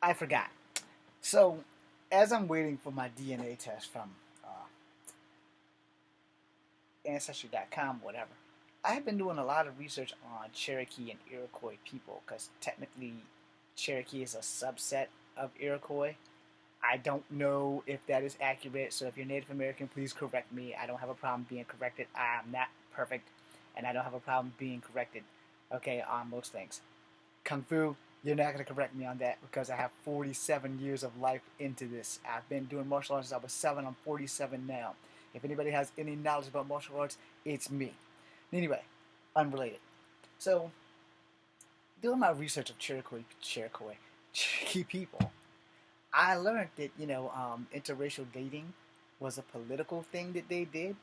I forgot. So, as I'm waiting for my DNA test from Ancestry.com, whatever, I've been doing a lot of research on Cherokee and Iroquois people because technically Cherokee is a subset of Iroquois. I don't know if that is accurate, so if you're Native American, please correct me. I don't have a problem being corrected. I'm not perfect, and I don't have a problem being corrected, okay, on most things. Kung Fu, you're not going to correct me on that because I have 47 years of life into this. I've been doing martial arts since I was 7. I'm 47 now. If anybody has any knowledge about martial arts, it's me. Anyway, unrelated. So, doing my research of Cherokee people, I learned that, interracial dating was a political thing that they did.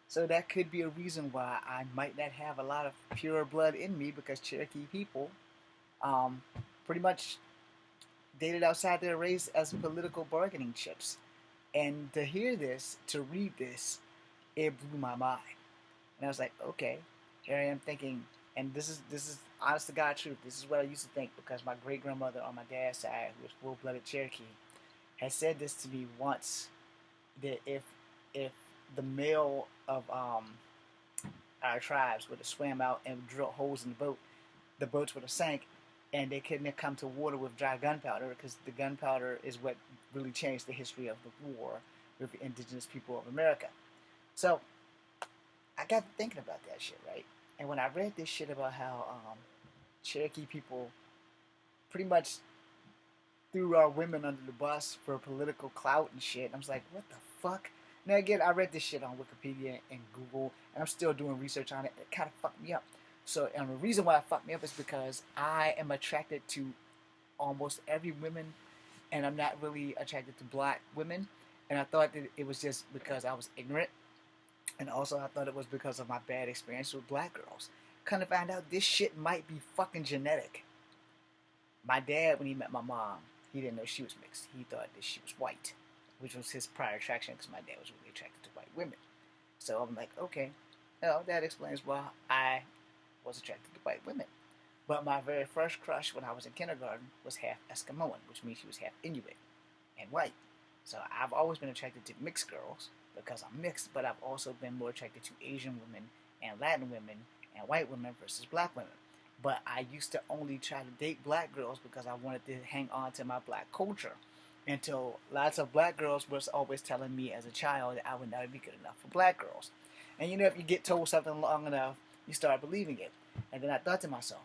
So that could be a reason why I might not have a lot of pure blood in me because Cherokee people um, pretty much dated outside their race as political bargaining chips. And to hear this, to read this, it blew my mind. And I was like, okay, here I am thinking, and this is honest to God truth. This is what I used to think because my great grandmother on my dad's side, who was full blooded Cherokee, had said this to me once that if the male of our tribes would have swam out and drilled holes in the boat, the boats would have sank, and they couldn't have come to water with dry gunpowder because the gunpowder is what really changed the history of the war with the indigenous people of America. So I got thinking about that shit, right? And when I read this shit about how Cherokee people pretty much threw our women under the bus for political clout and shit, I was like, what the fuck? Now again, I read this shit on Wikipedia and Google, and I'm still doing research on it. It kind of fucked me up. So, and the reason why it fucked me up is because I am attracted to almost every woman, and I'm not really attracted to black women. And I thought that it was just because I was ignorant, and also I thought it was because of my bad experience with black girls. Kind of found out this shit might be fucking genetic. My dad, when he met my mom, he didn't know she was mixed. He thought that she was white, which was his prior attraction because my dad was really attracted to white women. So I'm like, okay, well, that explains why I was attracted to white women. But my very first crush when I was in kindergarten was half Eskimoan, which means she was half Inuit and white. So I've always been attracted to mixed girls because I'm mixed, but I've also been more attracted to Asian women and Latin women and white women versus black women. But I used to only try to date black girls because I wanted to hang on to my black culture. Until lots of black girls was always telling me as a child that I would never be good enough for black girls. And if you get told something long enough, you start believing it. And then I thought to myself,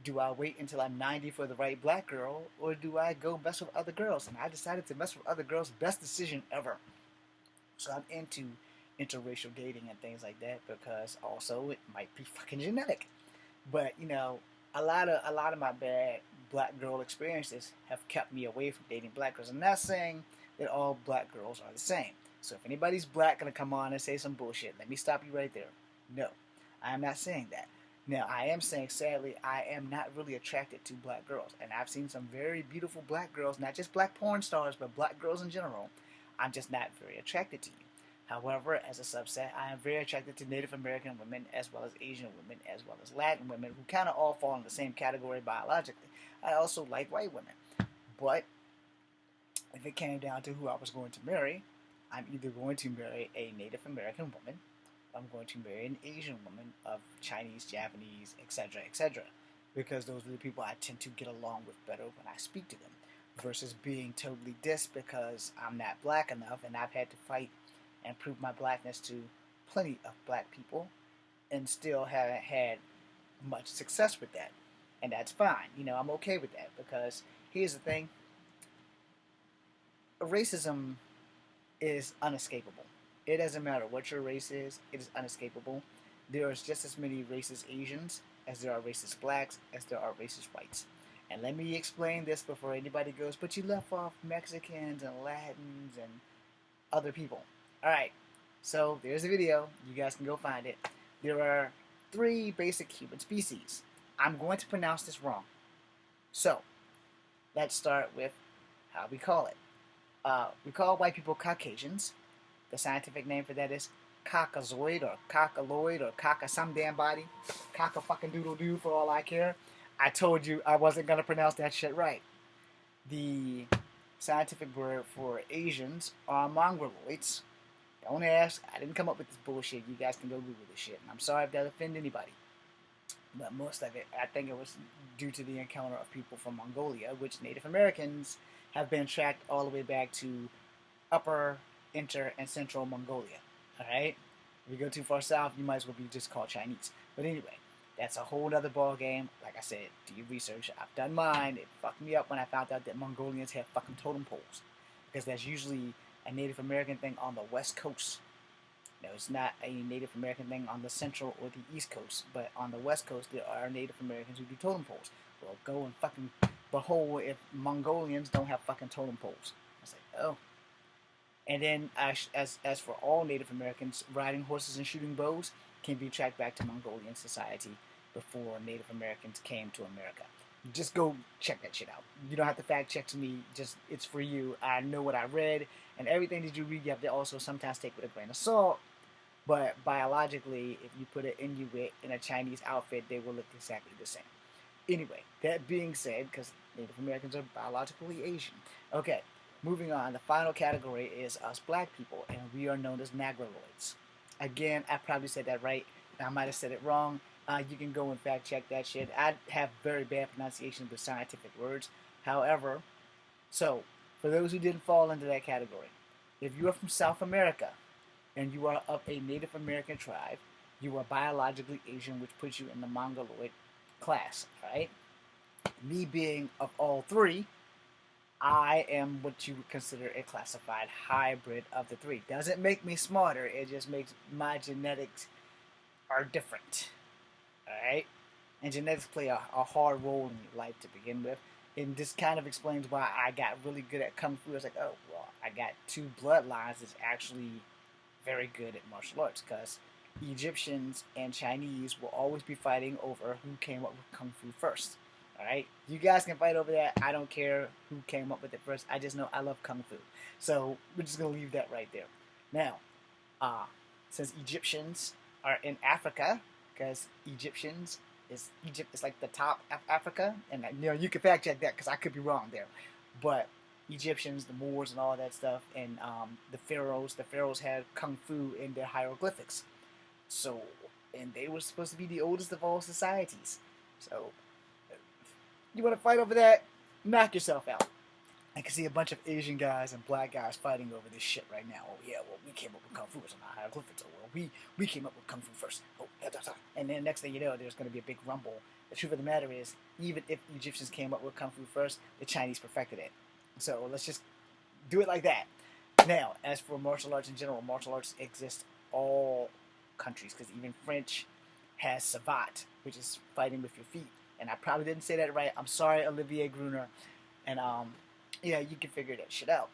do I wait until I'm 90 for the right black girl, or do I go mess with other girls? And I decided to mess with other girls. Best decision ever. So I'm into interracial dating and things like that because also it might be fucking genetic. But a lot of my bad black girl experiences have kept me away from dating black girls. I'm not saying that all black girls are the same. So if anybody's black gonna come on and say some bullshit, let me stop you right there. No, I am not saying that. Now I am saying, sadly, I am not really attracted to black girls, and I've seen some very beautiful black girls, not just black porn stars, but black girls in general. I'm just not very attracted to you. However, as a subset, I am very attracted to Native American women as well as Asian women as well as Latin women who kind of all fall in the same category biologically. I also like white women. But if it came down to who I was going to marry, I'm either going to marry a Native American woman, or I'm going to marry an Asian woman of Chinese, Japanese, etc., etc., because those are the people I tend to get along with better when I speak to them, versus being totally dissed because I'm not black enough and I've had to fight and prove my blackness to plenty of black people and still haven't had much success with that. And that's fine. I'm okay with that because here's the thing, racism is unescapable. It doesn't matter what your race is, it is unescapable. There is just as many racist Asians as there are racist blacks as there are racist whites. And let me explain this before anybody goes, but you left off Mexicans and Latins and other people. Alright, so there's a video. You guys can go find it. There are three basic human species. I'm going to pronounce this wrong. So, let's start with how we call it. We call white people Caucasians. The scientific name for that is Caucasoid or Caucaloid or Cauca some damn body. Cauca fucking doodle doo for all I care. I told you I wasn't going to pronounce that shit right. The scientific word for Asians are mongoloids. Don't ask. I didn't come up with this bullshit. You guys can go Google this shit. And I'm sorry if that offended anybody. But most of it, I think it was due to the encounter of people from Mongolia, which Native Americans have been tracked all the way back to upper, inter, and central Mongolia. Alright? If you go too far south, you might as well be just called Chinese. But anyway, that's a whole other ball game. Like I said, do your research. I've done mine. It fucked me up when I found out that Mongolians have fucking totem poles. Because that's usually a Native American thing on the West Coast. No, it's not a Native American thing on the Central or the East Coast, but on the West Coast there are Native Americans who do totem poles. Well, go and fucking behold if Mongolians don't have fucking totem poles. I was like, oh. And then, as for all Native Americans, riding horses and shooting bows can be tracked back to Mongolian society before Native Americans came to America. Just go check that shit out. You don't have to fact check to me. Just it's for you. I know what I read, and everything that you read, you have to also sometimes take with a grain of salt. But biologically, if you put an Inuit in a Chinese outfit, they will look exactly the same. Anyway, that being said, because Native Americans are biologically Asian. Okay, moving on. The final category is us black people, and we are known as Negroids. Again, I probably said that right. I might have said it wrong. You can go and fact check that shit. I have very bad pronunciation of the scientific words. However, so for those who didn't fall into that category, if you are from South America and you are of a Native American tribe, you are biologically Asian, which puts you in the Mongoloid class. All right. Me being of all three, I am what you would consider a classified hybrid of the three. Doesn't make me smarter. It just makes my genetics are different. Alright? And genetics play a hard role in your life to begin with. And this kind of explains why I got really good at Kung Fu. I was like, oh, well, I got two bloodlines that's actually very good at martial arts. Because Egyptians and Chinese will always be fighting over who came up with Kung Fu first. Alright? You guys can fight over that. I don't care who came up with it first. I just know I love Kung Fu. So we're just going to leave that right there. Now, since Egyptians are in Africa, because Egypt is like the top of Africa, and you can fact check that because I could be wrong there, but Egyptians, the Moors, and all that stuff, and the pharaohs had kung fu in their hieroglyphics, so and they were supposed to be the oldest of all societies. So you want to fight over that? Knock yourself out. I can see a bunch of Asian guys and black guys fighting over this shit right now. Oh yeah, well we came up with Kung Fu as an hieroglyphics. Oh well, we came up with Kung Fu first. Oh, and then next thing you know, there's going to be a big rumble. The truth of the matter is, even if Egyptians came up with Kung Fu first, the Chinese perfected it. So let's just do it like that. Now, as for martial arts in general, martial arts exist all countries because even French has savate, which is fighting with your feet. And I probably didn't say that right. I'm sorry, Olivier Gruner. And yeah, you can figure that shit out.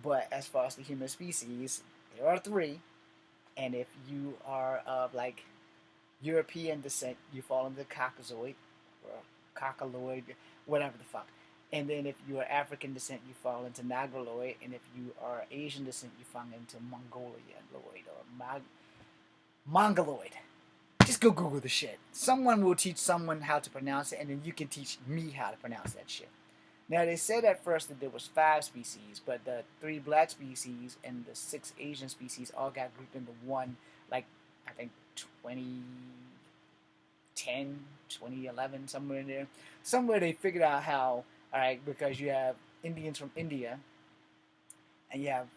But as far as the human species, there are three, and if you are of like European descent, you fall into Caucasoid or Caucaloid, whatever the fuck. And then if you are African descent, you fall into Negroid, and if you are Asian descent, you fall into Mongolianoid or Mongoloid. Just go Google the shit. Someone will teach someone how to pronounce it, and then you can teach me how to pronounce that shit. Now, they said at first that there was 5 species, but the 3 black species and the 6 Asian species all got grouped into one, like, I think 2010, 2011, somewhere in there. Somewhere they figured out how, alright, because you have Indians from India, and you have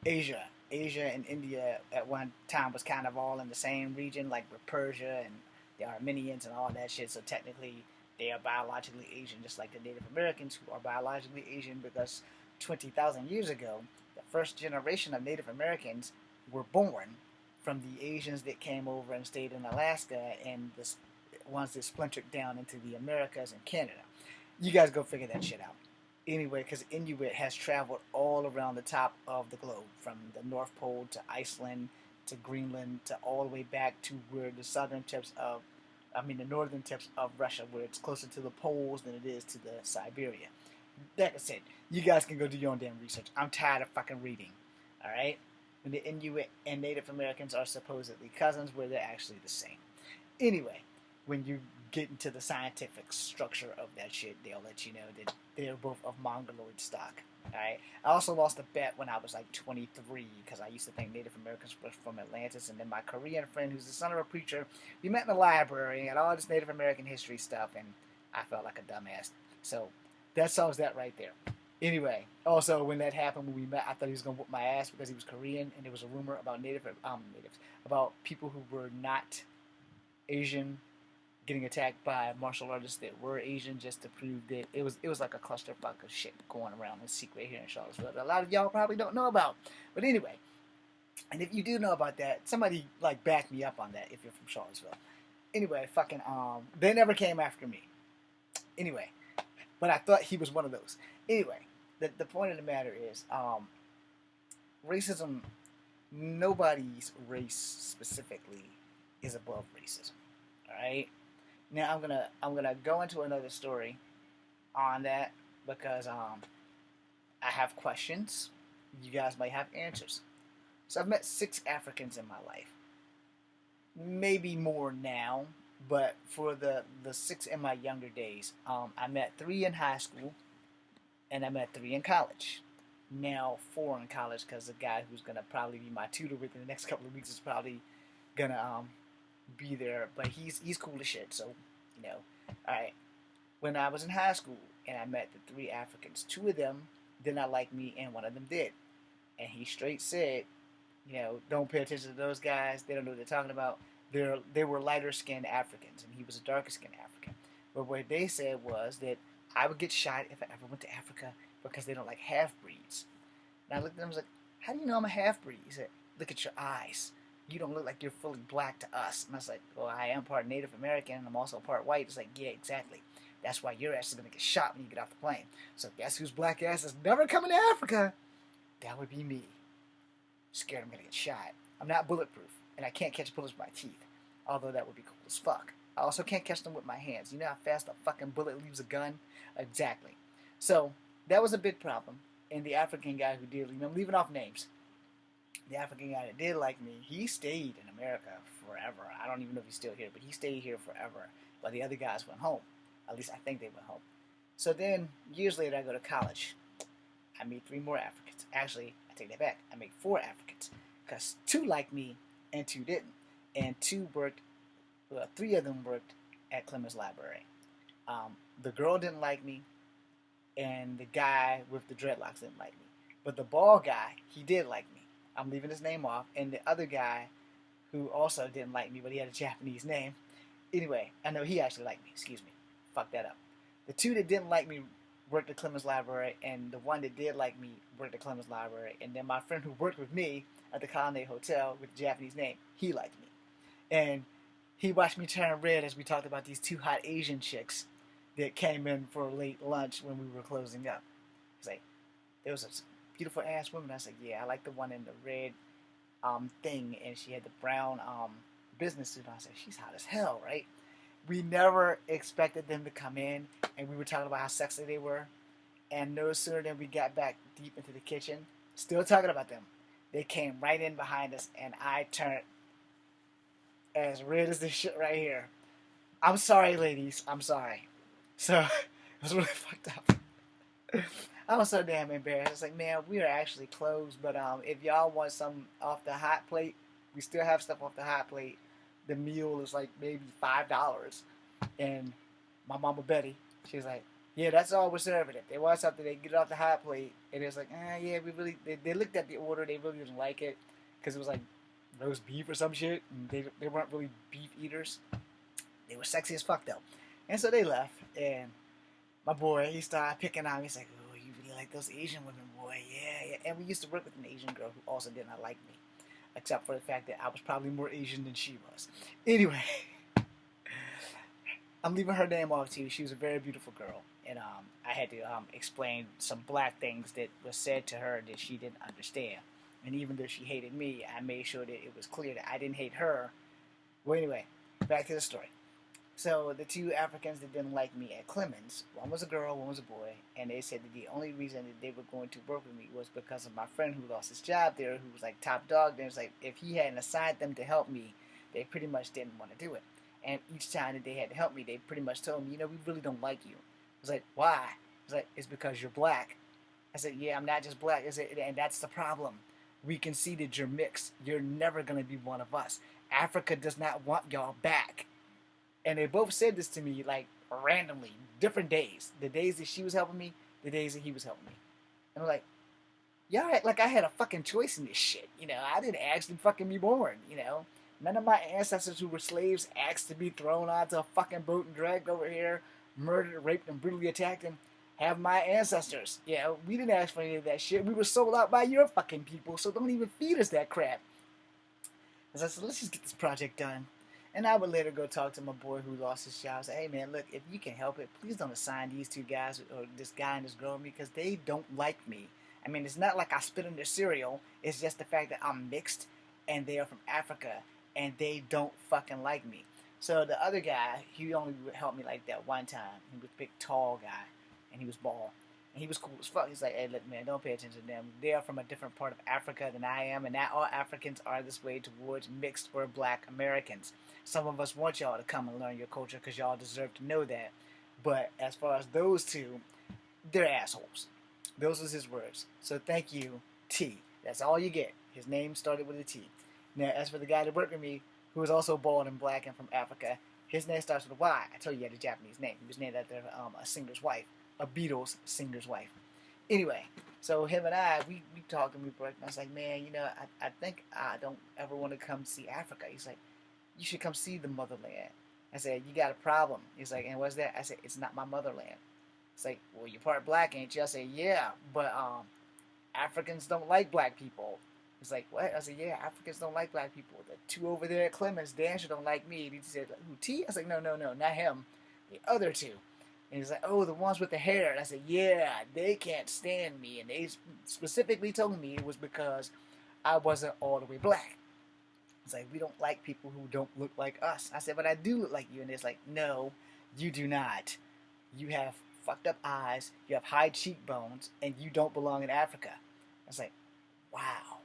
Asia. Asia and India at one time was kind of all in the same region, like with Persia and the Armenians and all that shit, so technically they are biologically Asian, just like the Native Americans who are biologically Asian, because 20,000 years ago, the first generation of Native Americans were born from the Asians that came over and stayed in Alaska and the ones that splintered down into the Americas and Canada. You guys go figure that shit out. Anyway, because Inuit has traveled all around the top of the globe, from the North Pole to Iceland to Greenland to all the way back to where the the northern tips of Russia, where it's closer to the poles than it is to the Siberia. Like I said, you guys can go do your own damn research. I'm tired of fucking reading. Alright? And the Inuit and Native Americans are supposedly cousins, where they're actually the same. Anyway, when you get into the scientific structure of that shit, they'll let you know that they're both of Mongoloid stock. Alright? I also lost a bet when I was like 23 because I used to think Native Americans were from Atlantis, and then my Korean friend, who's the son of a preacher, we met in the library and got all this Native American history stuff, and I felt like a dumbass. So that solves that right there. Anyway, also when that happened when we met, I thought he was gonna whoop my ass because he was Korean, and there was a rumor about natives about people who were not Asian getting attacked by martial artists that were Asian just to prove that it was like a clusterfuck of shit going around in secret here in Charlottesville that a lot of y'all probably don't know about. But anyway, and if you do know about that, somebody like back me up on that if you're from Charlottesville. Anyway, fucking they never came after me. Anyway, but I thought he was one of those. Anyway, the point of the matter is racism. Nobody's race specifically is above racism. All right. Now I'm gonna go into another story on that because I have questions. You guys might have answers. So I've met 6 Africans in my life, maybe more now, but for the 6 in my younger days, I met 3 in high school, and I met 3 in college. Now 4 in college because the guy who's gonna probably be my tutor within the next couple of weeks is probably gonna be there, but he's cool as shit. So, you know, all right. When I was in high school and I met the 3 Africans, 2 of them did not like me, and 1 of them did. And he straight said, you know, don't pay attention to those guys. They don't know what they're talking about. They were lighter skinned Africans, and he was a darker skinned African. But what they said was that I would get shot if I ever went to Africa because they don't like half breeds. And I looked at him and was like, how do you know I'm a half breed? He said, look at your eyes. You don't look like you're fully black to us. And I was like, well, I am part Native American, and I'm also part white. It's like, yeah, exactly. That's why your ass is going to get shot when you get off the plane. So guess whose black ass is never coming to Africa? That would be me. Scared I'm going to get shot. I'm not bulletproof, and I can't catch bullets with my teeth. Although that would be cool as fuck. I also can't catch them with my hands. You know how fast a fucking bullet leaves a gun? Exactly. So that was a big problem. And the African guy who did leave me, I'm leaving off names. The African guy that did like me, he stayed in America forever. I don't even know if he's still here, but he stayed here forever. While the other guys went home. At least I think they went home. So then, years later, I go to college. I meet 3 more Africans. Actually, I take that back. I make 4 Africans. Because 2 liked me and 2 didn't. And 2 worked, 3 of them worked at Clemens Library. The girl didn't like me, and the guy with the dreadlocks didn't like me. But the bald guy, he did like me. I'm leaving his name off. And the other guy, who also didn't like me, but he had a Japanese name. Anyway, I know he actually liked me. Excuse me. Fuck that up. The 2 that didn't like me worked at Clemens Library, and the 1 that did like me worked at Clemens Library. And then my friend who worked with me at the Colonnade Hotel with the Japanese name, he liked me. And he watched me turn red as we talked about these 2 hot Asian chicks that came in for a late lunch when we were closing up. He's like, there was a beautiful ass woman. I said, yeah, I like the one in the red thing, and she had the brown business suit on. I said, she's hot as hell, right? We never expected them to come in, and we were talking about how sexy they were. And no sooner than we got back deep into the kitchen, still talking about them, they came right in behind us, and I turned as red as this shit right here. I'm sorry, ladies. I'm sorry. So, it was really fucked up. I was so damn embarrassed. It's like, man, we are actually closed, but if y'all want some off the hot plate, we still have stuff off the hot plate. The meal is like maybe $5. And my mama Betty, she's like, yeah, that's all we're serving. If they want something, they get it off the hot plate. And it's like, yeah, we really, they looked at the order, they really didn't like it, because it was like roast beef or some shit, and they weren't really beef eaters. They were sexy as fuck, though. And so they left, and my boy, he started picking on me. He's like, oh, you really like those Asian women, boy, yeah. And we used to work with an Asian girl who also did not like me, except for the fact that I was probably more Asian than she was. Anyway, I'm leaving her name off too. She was a very beautiful girl, and I had to explain some black things that was said to her that she didn't understand. And even though she hated me, I made sure that it was clear that I didn't hate her. Well, anyway, back to the story. So the 2 Africans that didn't like me at Clemens, one was a girl, one was a boy, and they said that the only reason that they were going to work with me was because of my friend who lost his job there, who was like top dog there. It's like if he hadn't assigned them to help me, they pretty much didn't want to do it. And each time that they had to help me, they pretty much told me, we really don't like you. I was like, why? I was like, it's because you're black. I said, yeah, I'm not just black. I said, and that's the problem. We can see that you're mixed. You're never going to be one of us. Africa does not want y'all back. And they both said this to me like randomly, different days. The days that she was helping me, the days that he was helping me. And I'm like, yeah, like I had a fucking choice in this shit. I didn't actually fucking be born. None of my ancestors who were slaves asked to be thrown onto a fucking boat and dragged over here, murdered, raped, and brutally attacked and have my ancestors. We didn't ask for any of that shit. We were sold out by your fucking people, so don't even feed us that crap. As I said, let's just get this project done. And I would later go talk to my boy who lost his job. I said, hey man, look, if you can help it, please don't assign these two guys or this guy and this girl to me because they don't like me. I mean, it's not like I spit in their cereal. It's just the fact that I'm mixed and they are from Africa and they don't fucking like me. So the other guy, he only helped me like that one time. He was a big, tall guy and he was bald. And he was cool as fuck. He's like, hey, look, man, don't pay attention to them. They are from a different part of Africa than I am, and not all Africans are this way towards mixed or black Americans. Some of us want y'all to come and learn your culture because y'all deserve to know that. But as far as those two, they're assholes. Those was his words. So thank you, T. That's all you get. His name started with a T. Now, as for the guy that worked with me, who was also bald and black and from Africa, his name starts with a Y. I told you he had a Japanese name. He was named after a singer's wife. A Beatles singer's wife. Anyway, so him and we talked and we broke. And I was like, man, I think I don't ever want to come see Africa. He's like, you should come see the motherland. I said, you got a problem. He's like, and what's that? I said, it's not my motherland. It's like, well, you're part black, ain't you? I said, yeah, but Africans don't like black people. He's like, what? I said, yeah, Africans don't like black people. The two over there at Clemens, Danger don't like me. And he said, who, T? I was like, no, not him. The other two. And he's like, oh, the ones with the hair. And I said, yeah, they can't stand me. And they specifically told me it was because I wasn't all the way black. It's like, we don't like people who don't look like us. I said, but I do look like you. And it's like, no, you do not. You have fucked up eyes, you have high cheekbones, and you don't belong in Africa. I was like, wow.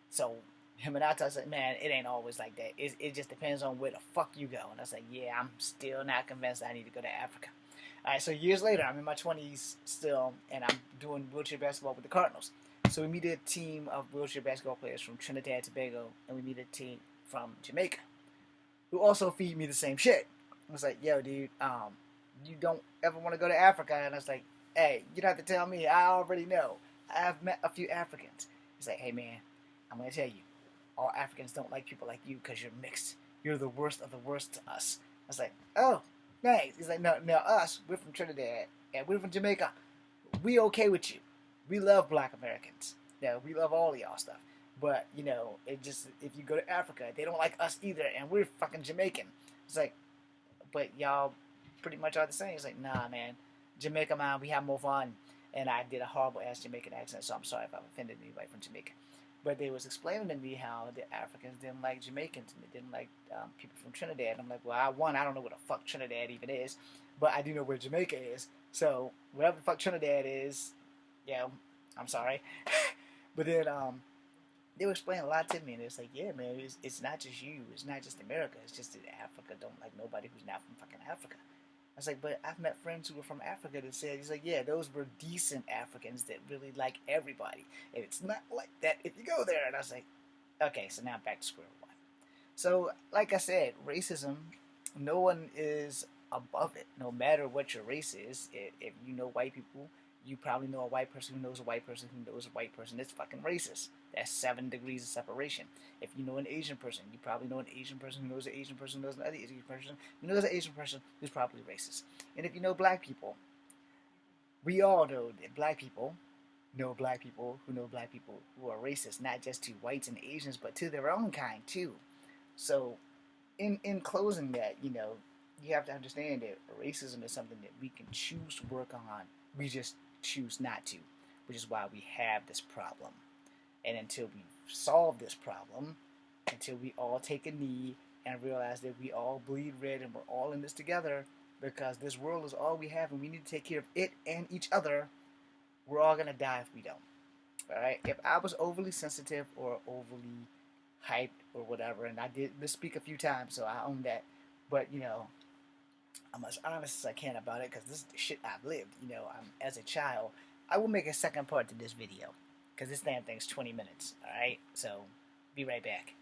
So him and I was like, man, it ain't always like that. It just depends on where the fuck you go. And I was like, yeah, I'm still not convinced I need to go to Africa. All right, so years later, I'm in my 20s still, and I'm doing wheelchair basketball with the Cardinals. So we meet a team of wheelchair basketball players from Trinidad and Tobago, and we meet a team from Jamaica, who also feed me the same shit. I was like, yo, dude, you don't ever want to go to Africa? And I was like, hey, you don't have to tell me. I already know. I've met a few Africans. He's like, hey, man, I'm going to tell you, all Africans don't like people like you because you're mixed. You're the worst of the worst to us. I was like, oh, thanks. He's like, no, us, we're from Trinidad, and we're from Jamaica. We okay with you. We love black Americans. Yeah, we love all of y'all stuff. But, it just, if you go to Africa, they don't like us either, and we're fucking Jamaican. It's like, but y'all pretty much are the same. It's like, nah, man. Jamaica, man, we have more fun. And I did a horrible ass Jamaican accent, so I'm sorry if I've offended anybody from Jamaica. But they was explaining to me how the Africans didn't like Jamaicans and they didn't like people from Trinidad. And I'm like, well, I don't know what the fuck Trinidad even is, but I do know where Jamaica is. So whatever the fuck Trinidad is, I'm sorry. But then they were explaining a lot to me, and it's like, yeah, man, it's not just you, it's not just America, it's just that Africa don't like nobody who's not from fucking Africa. I was like, but I've met friends who were from Africa that said, he's like, yeah, those were decent Africans that really like everybody. And it's not like that if you go there. And I was like, okay, so now back to square one. So, like I said, racism, no one is above it, no matter what your race is. If you know white people, you probably know a white person who knows a white person who knows a white person that's fucking racist. That's 7 degrees of separation. If you know an Asian person, you probably know an Asian person who knows an Asian person who knows another Asian person who knows an Asian person who's probably racist. And if you know black people, we all know that black people know black people who are racist, not just to whites and Asians, but to their own kind too. So, in closing that, you have to understand that racism is something that we can choose to work on. We just choose not to, which is why we have this problem. And until we solve this problem, until we all take a knee and realize that we all bleed red and we're all in this together, because this world is all we have and we need to take care of it and each other, we're all going to die if we don't. Alright? If I was overly sensitive or overly hyped or whatever, and I did misspeak a few times, so I own that, But I'm as honest as I can about it because this is the shit I've lived. As a child. I will make a second part to this video because this damn thing's 20 minutes. All right, so be right back.